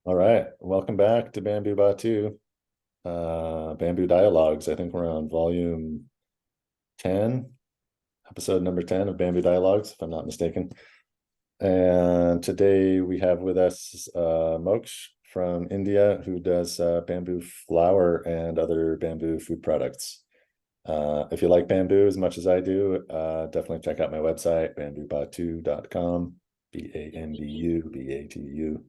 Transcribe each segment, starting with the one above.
All right, welcome back to Bambuttva, Bamboo Dialogues. I think we're on volume 10, episode number 10 of Bamboo Dialogues, if I'm not mistaken. And today we have with us Moksh from India, who does bamboo flour and other bamboo food products. If you like bamboo as much as I do, definitely check out my website, bambuttva.com, Bambuttatu,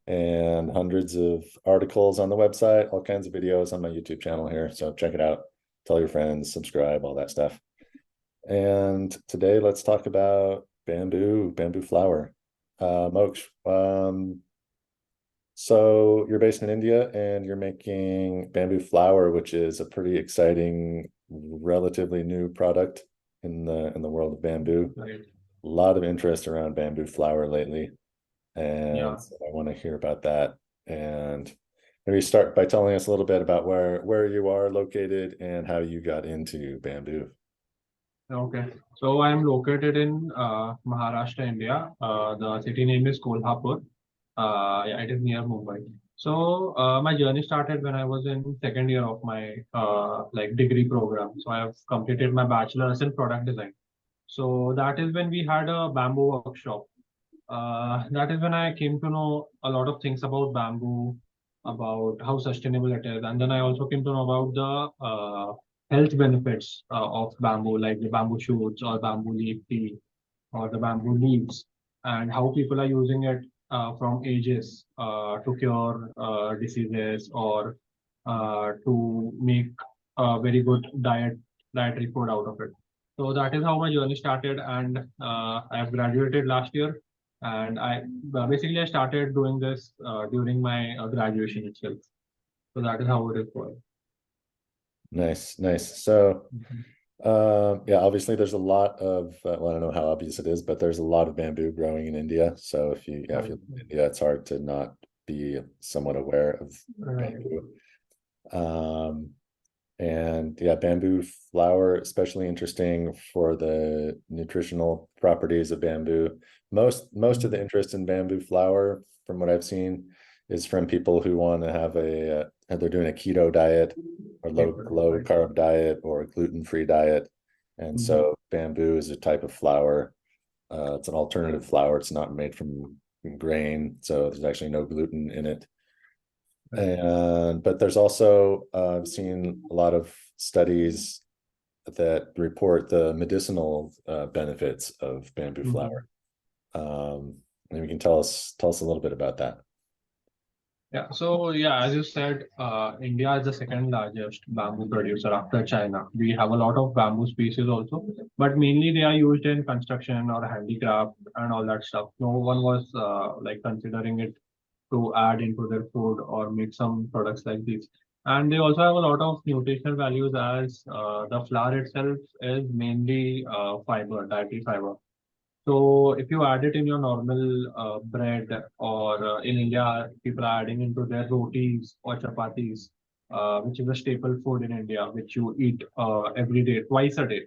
and hundreds of articles on the website, all kinds of videos on my YouTube channel here. So check it out, tell your friends, subscribe, all that stuff. And today let's talk about bamboo flour. Moksh, so you're based in India and you're making bamboo flour, which is a pretty exciting, relatively new product in the world of bamboo. Right. A lot of interest around bamboo flour lately. And Yeah. so I want to hear about that. And maybe start by telling us a little bit about where you are located and how you got into bamboo. Okay. So I am located in Maharashtra, India. The city name is Kolhapur. Yeah, it is near Mumbai. So my journey started when I was in second year of my degree program. So I have completed my bachelor's in product design. So that is when we had a bamboo workshop. That is when I came to know a lot of things about bamboo, about how sustainable it is, and then I also came to know about the health benefits of bamboo, like the bamboo shoots or bamboo leaf tea or the bamboo leaves, and how people are using it from ages to cure diseases or to make a very good dietary food out of it. So that is how my journey started, and I have graduated last year, and I started doing this during my graduation itself. So that is how it is going. Nice. So Mhm. yeah, obviously there's a lot of well, I don't know how obvious it is, but there's a lot of bamboo growing in India. So if you Right. live in India, it's hard to not be somewhat aware of Right. bamboo. Um, And yeah, bamboo flour, especially interesting for the nutritional properties of bamboo. Most of the Mhm. interest in bamboo flour, from what I've seen, is from people who want to have they're doing a keto diet or low Right. carb diet or a gluten-free diet. And Mhm. so bamboo is a type of flour. It's an alternative flour. It's not made from grain, so there's actually no gluten in it. Right. And but there's also I've seen a lot of studies that report the medicinal benefits of bamboo flour. Mhm. Maybe you can tell us a little bit about that. Yeah, so yeah, as you said, India is the second largest bamboo producer after China. We have a lot of bamboo species also, but mainly they are used in construction or handicraft and all that stuff. No one was considering it to add into their food or make some products like these. And they also have a lot of nutritional values as the flour itself is mainly fiber, dietary fiber. So if you add it in your normal bread or in India, people are adding into their rotis or chapatis, which is a staple food in India, which you eat every day, twice a day.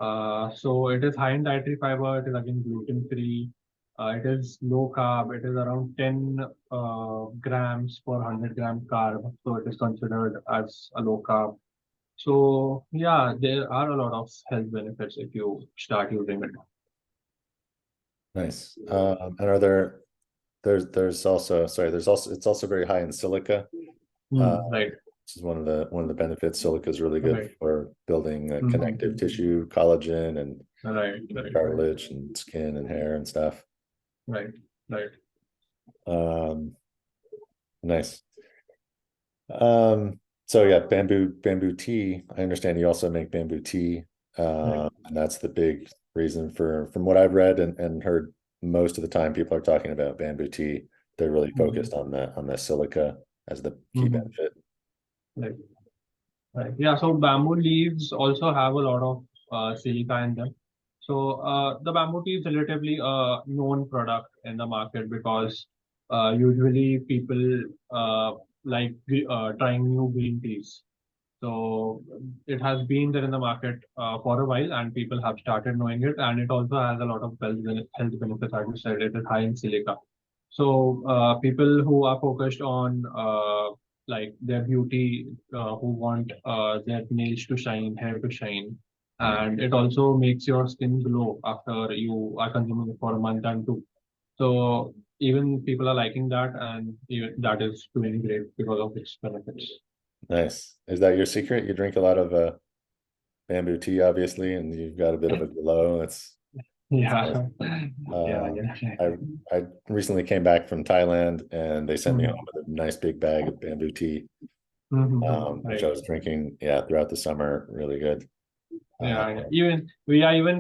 So it is high in dietary fiber. It is again gluten-free. It is low carb. It is around 10 grams per 100-gram carb. So it is considered as a low carb. So yeah, there are a lot of health benefits if you start using it. Nice. And are there's also it's also very high in silica, uh, Right, which is one of the benefits. Silica is really good right. for building connective Mhm. tissue, collagen, and Right. cartilage and skin and hair and stuff. Right, right. Um, nice. So yeah, bamboo tea. I understand you also make bamboo tea. Right. And that's the big reason from what I've read and heard most of the time people are talking about bamboo tea. They're really Mhm. focused on the silica as the key Mhm. benefit. Right, right. Yeah, so bamboo leaves also have a lot of silica in them. So the bamboo tea is relatively a known product in the market because usually people trying new green teas. So it has been there in the market for a while, and people have started knowing it. And it also has a lot of health benefits. As you said, it is high in silica. So people who are focused on like their beauty, who want their nails to shine, hair to shine, Mhm. and it also makes your skin glow after you are consuming it for a month and two. So even people are liking that, and even that is doing great because of its benefits. Nice. Is that your secret? You drink a lot of bamboo tea, obviously, and you've got a bit of a glow. It's nice. Yeah, yeah, Uh, yeah. I I recently came back from Thailand, and they sent me Mhm. home with a nice big bag of bamboo tea, which Right. I was drinking, yeah, throughout the summer. Really good. Uh, Yeah, yeah. Even we are even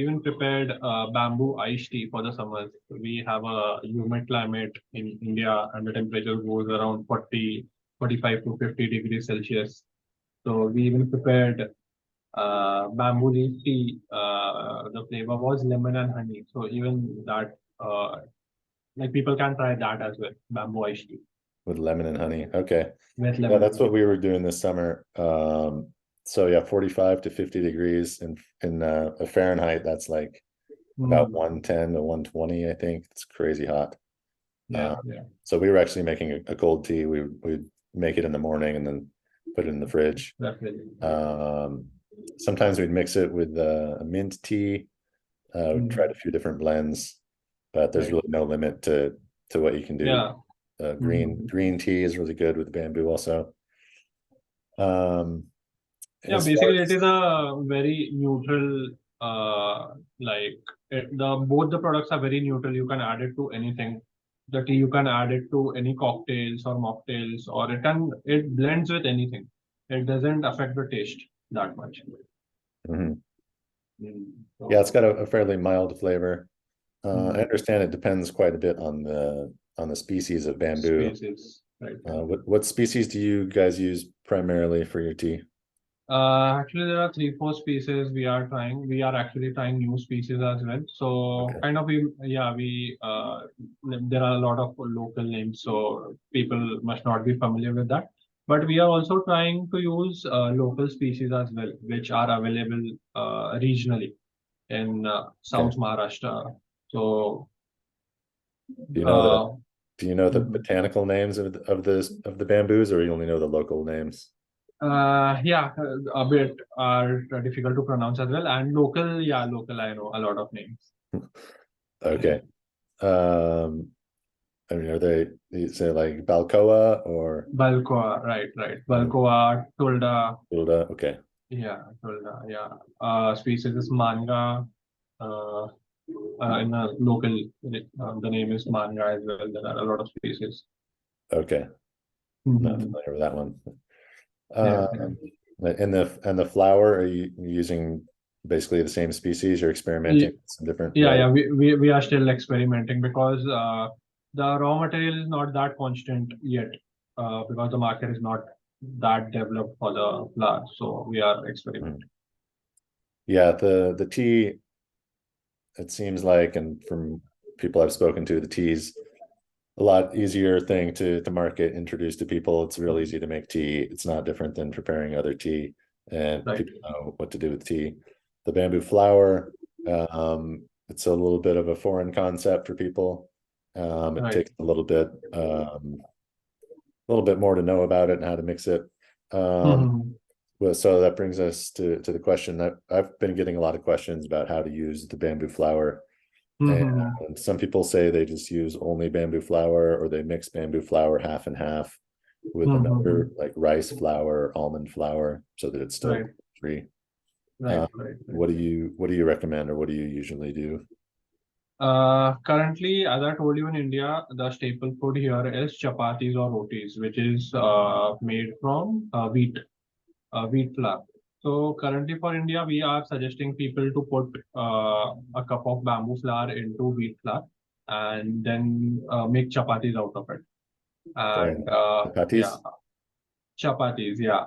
even prepared bamboo iced tea for the summers. We have a humid climate in India, and the temperature goes around 40, 45 to 50 degrees Celsius. So we even prepared bamboo leaf tea. The flavor was lemon and honey. So even that, like people can try that as well. Bamboo iced tea with lemon and honey. Okay. with Yeah, lemon and that's what honey. we were doing this summer. So yeah, 45 to 50 degrees in Fahrenheit, that's like about Mm, 110 to 120, I think. It's crazy hot. Uh, yeah, yeah, so we were actually making a cold tea. We'd make it in the morning and then put it in the fridge. definitely. Um, Sometimes we'd mix it with a mint tea. We've tried Mm, a few different blends, but there's right. really no limit to what you can do. Yeah. Green Mhm. green tea is really good with bamboo also. Um, Yeah, as far basically it as is a very neutral, like both the products are very neutral. You can add it to anything. The tea you can add it to any cocktails or mocktails, or it blends with anything. It doesn't affect the taste that much. Mhm. Yeah, it's So got a fairly mild flavor. I mm, understand it depends quite a bit on the species of bamboo. spaces, right? What species do you guys use primarily for your tea? Actually, there are three, four species we are trying. We are actually trying new species as well. So Okay. kind of there are a lot of local names, so people must not be familiar with that. But we are also trying to use local species as well, which are available regionally in Okay. South Maharashtra. So Do you know uh, the mhm. botanical names of the bamboos, or you only know the local names? Yeah, a bit are difficult to pronounce as well. And local, yeah, local, I know a lot of names. Okay. Um, I mean, are they, you say like Balcoa or Balcoa, right, right. uh, Balcoa, Tulda, Gilda? Okay. yeah, Tulda, yeah. Species is manga. Uh, in a local, the name is manga as well. There are a lot of species. Okay. Not Mhm. familiar with that one. Yeah, yeah. Um, and the flower, are you using basically the same species? You're experimenting Ye- with some different Yeah, varieties? yeah. We are still experimenting because the raw material is not that constant yet. Because the market is not that developed for the flour. So we are Mhm. experimenting. Yeah, the tea, it seems like, and from people I've spoken to, the tea's a lot easier thing to market, introduce to people. It's real easy to make tea. It's not different than preparing other tea, and Right. people know what to do with tea. The bamboo flower, it's a little bit of a foreign concept for people. It Right. takes a little bit more to know about it and how to mix it. Um, Mhm. well, so that brings us to the question that I've been getting a lot of questions about how to use the bamboo flower. And Mhm. some people say they just use only bamboo flour, or they mix bamboo flour half and half with another Mhm. like rice flour, almond flour, so that it's still Right. gluten-free. Right. Right. Right. What do you recommend, or what do you usually do? Currently, as I told you in India, the staple food here is chapatis or rotis, which is made from wheat flour. So currently for India, we are suggesting people to put a cup of bamboo flour into wheat flour and then make chapatis out of it. Sorry, And yeah, chapatis? chapatis, yeah.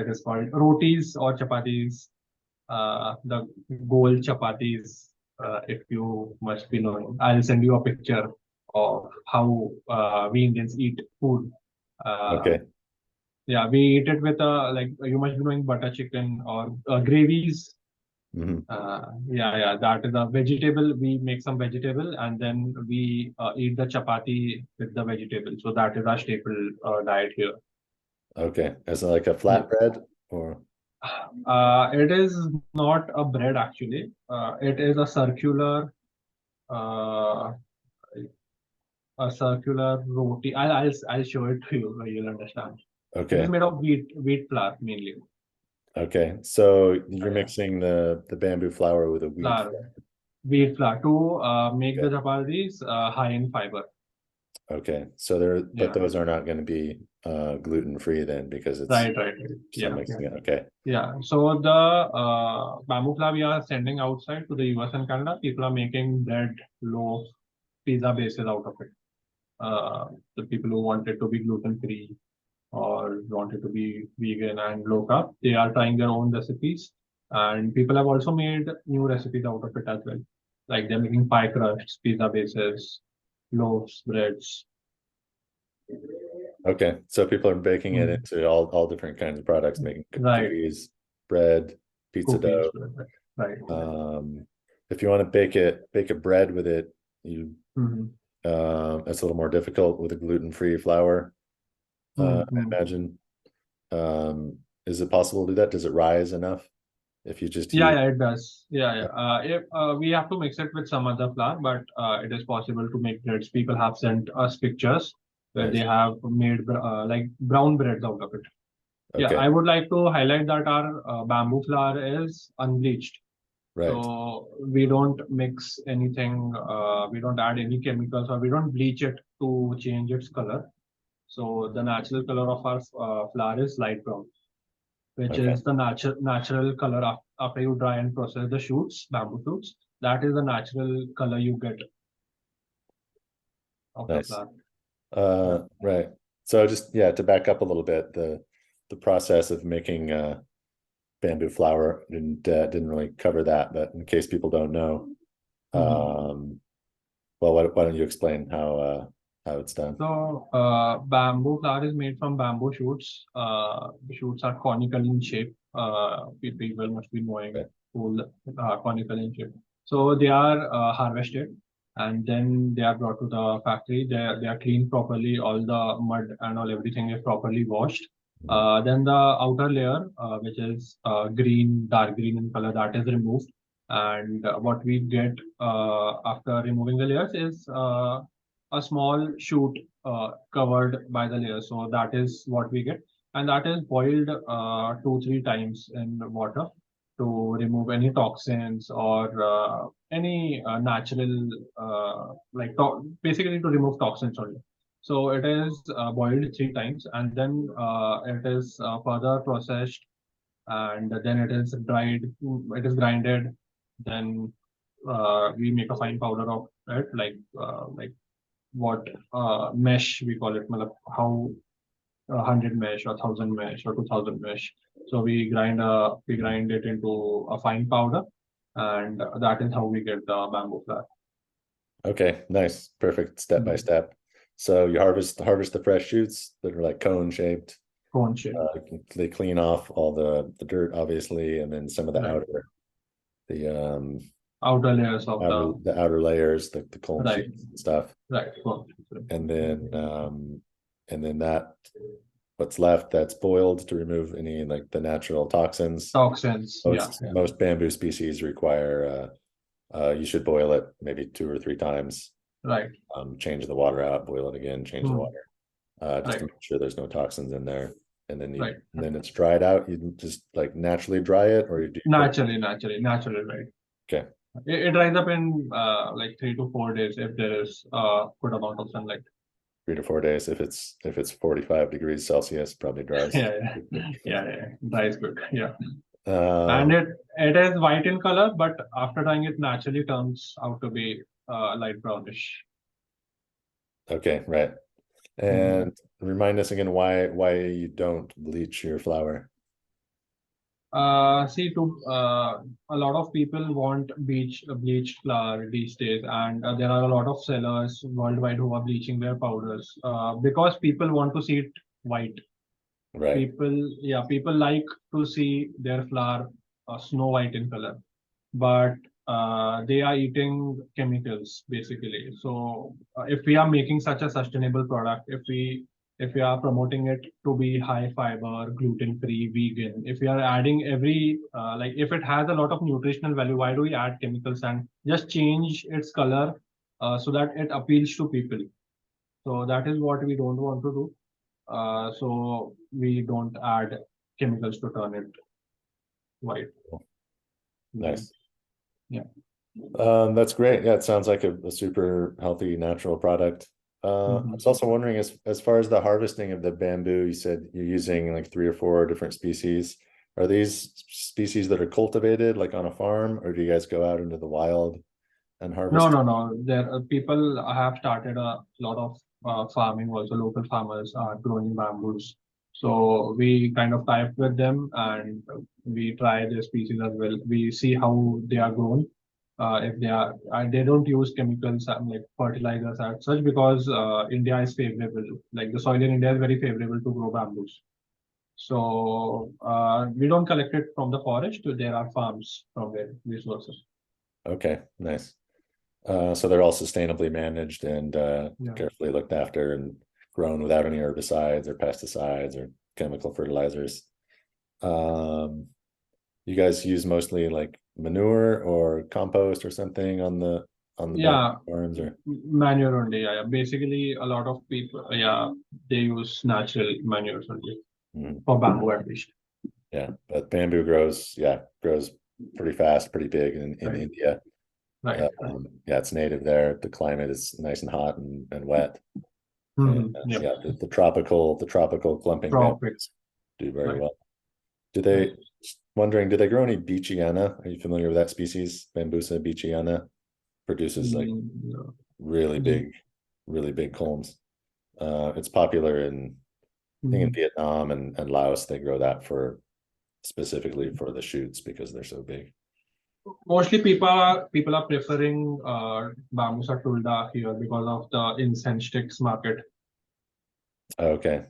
It is called rotis or chapatis. The gold chapatis, if you must be knowing. I'll send you a picture of how we Indians eat food. Uh, Okay. yeah, we eat it with like you must be knowing butter chicken or gravies. Mhm. Yeah, that is a vegetable. We make some vegetable and then we eat the chapati with the vegetable. So that is our staple diet here. Okay. As like a Yeah. flatbread or It is not a bread actually. It is uh, a circular roti. I'll show it to you. You'll understand. It is okay. made of wheat flour mainly. Okay. So you're Yeah, mixing the bamboo flour with a wheat flour, flour. wheat flour to make the Okay. chapatis high in fiber. Okay. So there, but Yeah, those are not going to be gluten free then because it's right. still Yeah. mixing it. Okay. Yeah, so the bamboo flour we are sending outside to the US and Canada. People are making bread, loaf, pizza bases out of it. The people who want it to be gluten free or want it to be vegan and low carb, they are trying their own recipes. And people have also made new recipes out of it as well. Like they're making pie crusts, pizza bases, loaves, breads. Okay. So people are baking it Mm. into all different kinds of products, making Right, cookies, bread, pizza cookies, dough. right. Um, if you want to bake a bread with it, you Mm-hmm. it's a little more difficult with a gluten-free flour. I Mm-hmm. imagine. Is it possible to do that? Does it rise enough if you just use? Yeah, it does. Yeah. If we have to mix it with some other flour, but it is possible to make breads. People have sent us pictures where they Nice. have made like brown breads out of it. Yeah, Okay. I would like to highlight that our bamboo flour is unbleached. Right. So we don't mix anything, we don't add any chemicals or we don't bleach it to change its color. So the natural color of our flour is light brown, which Okay. is the natural color after you dry and process the shoots, bamboo shoots. That is the natural color you get of the Nice. flower. Yeah. Right. So just yeah, to back up a little bit, the process of making bamboo flour didn't really cover that, but in case people don't know, Mhm. well, why don't you explain how it's done? So bamboo flower is made from bamboo shoots. The shoots are conical in shape. People must be knowing Okay. who conical in shape. So they are harvested and then they are brought to the factory. They are cleaned properly. All the mud and all everything is properly washed. Mhm. Then the outer layer, which is green, dark green in color, that is removed. And what we get after removing the layers is a small shoot covered by the layer. So that is what we get. And that is boiled 2, 3 times in water to remove any toxins or any natural, basically to remove toxins only. So it is boiled 3 times and then it is further processed and then it is dried, it is grinded. Then we make a fine powder of it, like what mesh we call it, how 100 mesh or 1000 mesh or 2000 mesh. So we grind it into a fine powder, and that is how we get the bamboo flour. Okay, nice, perfect, step by Mhm. step. So you harvest the fresh shoots that are like cone shaped. Cone shape, They clean off all the dirt, obviously, and then some of the right? the Outer layers of the outer layers, the cone right, sheets and stuff, right, cone shape. and then that what's left that's boiled to remove any like the natural toxins. Toxins. Yeah, Most bamboo species require you should boil it maybe 2 or 3 times. right, Change the water out, boil it again, change the hmm, water, just to right, make sure there's no toxins in there. right. And then it's dried out. You just like naturally dry it, or you do put it. Naturally, right. Okay, It dries up in like 3 to 4 days if there is good amount of sunlight. 3 to 4 days. If it's 45 degrees Celsius, probably dries. Yeah. Dry is good. Yeah. And Um, it is white in color, but after drying it naturally turns out to be light brownish. okay, right. Mhm. And remind us again why you don't bleach your flour. See, to a lot of people want bleached flour these days, and there are a lot of sellers worldwide who are bleaching their powders because people want to see it white. Right. People like to see their flour snow white in color. but they are eating chemicals basically. So if we are making such a sustainable product, if we are promoting it to be high fiber, gluten-free, vegan, if we are adding every like if it has a lot of nutritional value, why do we add chemicals and just change its color so that it appeals to people? So that is what we don't want to do. So we don't add chemicals to turn it white. Mhm. Nice. Yeah. That's great. Yeah, it sounds like a super healthy, natural product. I was Mhm. also wondering, as far as the harvesting of the bamboo, you said you're using like 3 or 4 different species. Are these species that are cultivated like on a farm, or do you guys go out into the wild and No, harvest? no, no. There people have started a lot of farming. Also, local farmers are growing bamboos. So we kind of tie up with them and we try their species as well. We see how they are grown. If they are, they don't use chemicals like fertilizers as such because India is favorable. Like the soil in India is very favorable to grow bamboos. So we don't collect it from the forest. There are farms from where we source it. Okay, nice. So they're all sustainably managed and Yeah. carefully looked after and grown without any herbicides or pesticides or chemical fertilizers. Um, you guys use mostly like manure or compost or something on the bamboo Yeah, farms, or manure only. Yeah, yeah. Basically, a lot of people, yeah, they use natural manures only Mhm. for bamboo at least. Yeah, but bamboo grows pretty fast, pretty big in Right, India. right, right. Yeah, it's native there. The climate is nice and hot and wet. And Yeah, yeah, the tropical clumping tropic. bamboos do very Right, well. Do right. they, wondering, do they grow any beechiana? Are you familiar with that species? Bambusa beechiana produces like No. really Mhm. big, really big culms. It's popular I think in Mhm. Vietnam and Laos. They grow that for specifically for the shoots because they're so big. Mostly people are preferring bamboo tulda here because of the incense sticks market. Okay.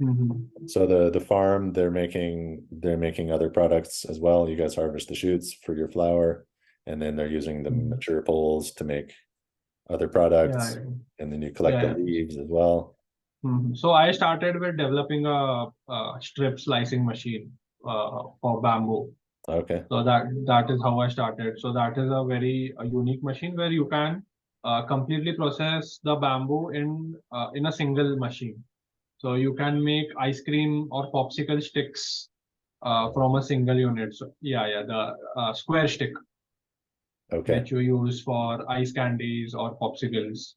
Mhm. So the farm, they're making other products as well. You guys harvest the shoots for your flour, and then they're using the Mhm. mature poles to make other Yeah, products, yeah, and then you collect yeah, the yeah. leaves as well. So I started with developing a strip slicing machine for bamboo. Okay. So that is how I started. So that is a very unique machine where you can completely process the bamboo in a single machine. So you can make ice cream or popsicle sticks from a single unit. So yeah, yeah, the square stick Okay. which you use for ice candies or popsicles.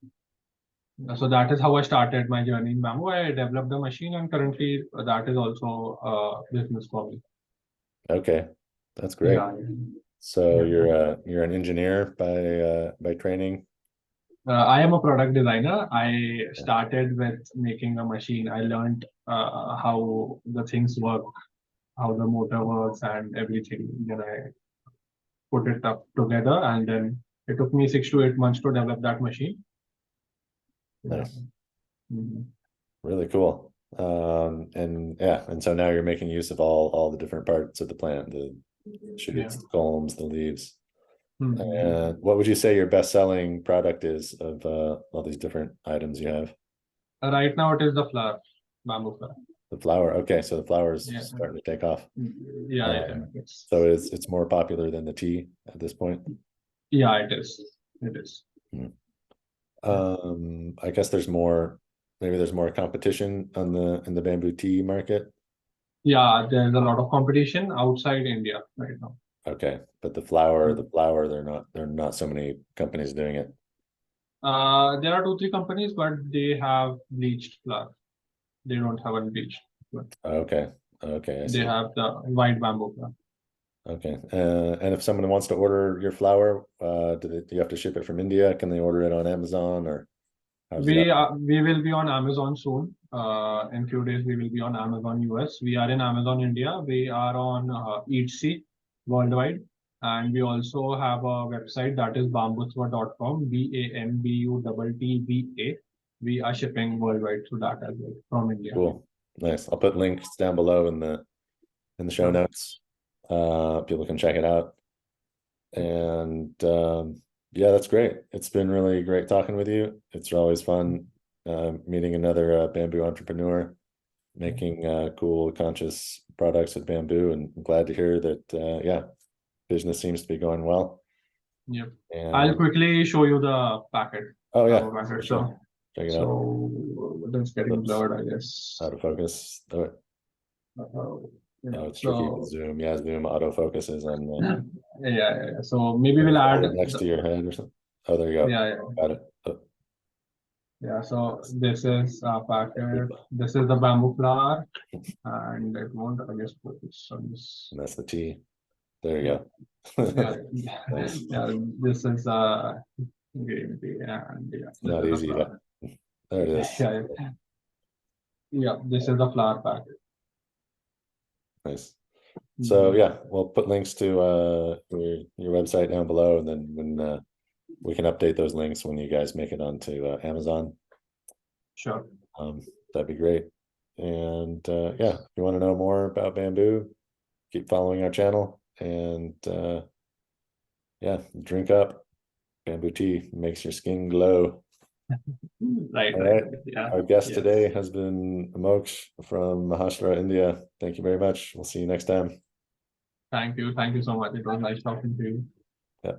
So that is how I started my journey in bamboo. I developed the machine, and currently that is also business for me. Okay. That's great. Yeah, So yeah. you're an engineer by training. I am a product designer. I Yeah. started with making a machine. I learned how the things work, how the motor works, and everything. Then I put it up together, and then it took me 6 to 8 months to develop that machine. Yeah. Nice. Mhm. Really cool. And yeah, and so now you're making use of all the different parts of the plant, the Yeah. shoots, the culms, the leaves. Mhm. And what would you say your best-selling product is of all these different items you have? Right now, it is the flower, bamboo flower. The flower. Okay, so the flower is Yeah. starting to take off. Yeah, yeah, yeah. Um, Yes. so it's more popular than the tea at this point. Yeah, it is. It is. Hmm. Yeah. I guess maybe there's more competition in the bamboo tea market. Yeah, there's a lot of competition outside India right now. Okay, but the flower, there are not so many companies doing it. There are 2, 3 companies, but they have bleached flour. They don't have unbleached. But Okay, okay, I they see. have the white bamboo flour. Okay, and if someone wants to order your flower, do you have to ship it from India? Can they order it on Amazon, or how does it We happen? are we will be on Amazon soon. In few days we will be on Amazon US. We are in Amazon India. We are on Eatsy worldwide, and we also have a website that is bambuttva.com. BAMBUTTVA. We are shipping worldwide through that as well from India. Cool, nice. I'll put links down below in the show Sure. notes. People can check it out. And yeah, that's great. It's been really great talking with you. It's always fun meeting another bamboo entrepreneur making cool, conscious products with bamboo. And I'm glad to hear that, yeah, business seems to be going well. Yep. I'll And quickly show you the packet. oh, yeah, Our for packet. sure. Check it out. It's getting Oops, blurred, I guess. out of focus. Oh, Yeah. oh, it's tricky with So Zoom. Yeah, Zoom autofocuses on yeah. So maybe when we'll you hold add it next to your head or something. Oh, there you go. yeah. Got it. Oh, Yeah. So this is our packet. This is the bamboo flower, and it won't, I guess, focus on this. and that's the T. There you Yeah. go. Yeah. Nice. Yeah. This is green tea, and yeah, It's this not is the easy to. flower. There it is. Yeah. Yeah. This is the flower packet. Nice. So Mhm. yeah, we'll put links to your website down below, and then when we can update those links when you guys make it onto Amazon. Sure. That'd be great. And yeah, if you want to know more about bamboo, keep following our channel. And yeah, drink up. Bamboo tea makes your skin glow. Right. All Right. right. Yeah. Our guest today Yes. has been Moksh from Maharashtra, India. Thank you very much. We'll see you next time. Thank you. Thank you so much. It was nice talking to you. Yeah.